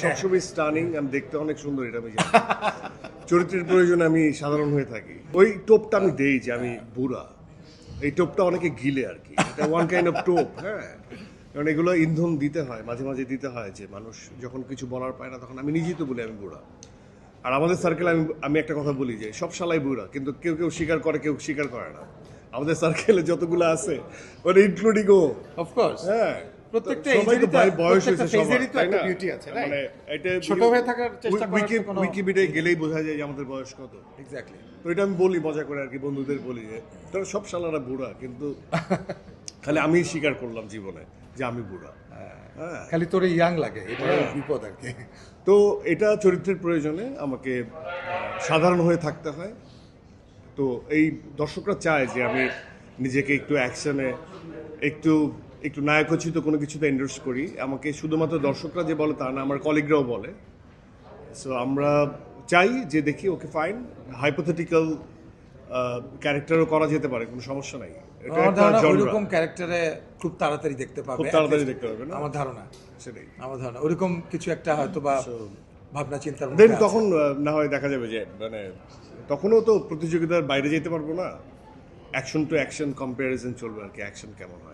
সবসময় স্টানিং, আমি দেখতে অনেক সুন্দর, এটা আমি জানি। চরিত্রের প্রয়োজনে আমি সাধারণ হয়ে থাকি। ওই টোপটা আমি দেই যে আমি বুড়া, এই টোপটা অনেকে গিলে আর কি, এটা ওয়ান কাইন্ড অফ টোপ। হ্যাঁ, কারণ এগুলো ইন্ধন দিতে হয়, মাঝে মাঝে দিতে হয়, যে মানুষ যখন কিছু বলার পায় না তখন আমি নিজেই তো বলি আমি বুড়া। আর আমাদের সার্কেলে আমি একটা কথা বলি যে সব শালাই বুড়া, কিন্তু কেউ কেউ স্বীকার করে, কেউ স্বীকার করে না। আমাদের সার্কেলে যতগুলো আছে মানে ইনক্লুডিং ও, অফকোর্স হ্যাঁ, প্রত্যেকটা সবাই তো বয়স হয়েছে সবার, ফেজেরই তো তাই একটা না? বিউটি আছে, রাইট? মানে এটা ছোট হয়ে থাকার চেষ্টা করার তো কোনো উইকিপিডিয়ায় গেলেই বোঝা যায় যে আমাদের বয়স কত। এক্স্যাক্টলি। তো এটা আমি বলি মজা করে আর কি, বন্ধুদের বলি যে তোরা সব শালারা বুড়া, কিন্তু খালি আমি স্বীকার করলাম জীবনে যে আমি বুড়া। হ্যাঁ, খালি তোরে ইয়াং লাগে, এটা বিপদ আর কি। তো এটা চরিত্রের প্রয়োজনে আমাকে সাধারণ হয়ে থাকতে হয়। তো এই দর্শকরা চায় যে আমি নিজেকে একটু অ্যাকশনে, একটু একটু নায়কোচিত কোনো কিছুতে এন্ডোর্স করি। আমাকে শুধুমাত্র দর্শকরা যে বলে তা না, আমার কলিগরাও বলে। সো আমরা চাই যে দেখি ওকে ফাইন, হাইপোথেটিক্যাল ক্যারেক্টারও করা যেতে পারে, কোনো সমস্যা নাই। এটা আমার একটা ধারণা genre, ওইরকম ক্যারেক্টারে খুব তাড়াতাড়ি দেখতে পাবে, খুব তাড়াতাড়ি দেখতে পারবে না, আমার ধারণা। সেটাই। আমার ধারণা ওইরকম কিছু একটা হয়তো বা ভাবনা চিন্তার দেন মধ্যে আছে। তখন না হয় দেখা যাবে যে মানে তখনও তো প্রতিযোগিতার বাইরে যেতে পারবো না, অ্যাকশন টু অ্যাকশন কম্প্যারিজন চলবে আর কি, অ্যাকশন কেমন হয়।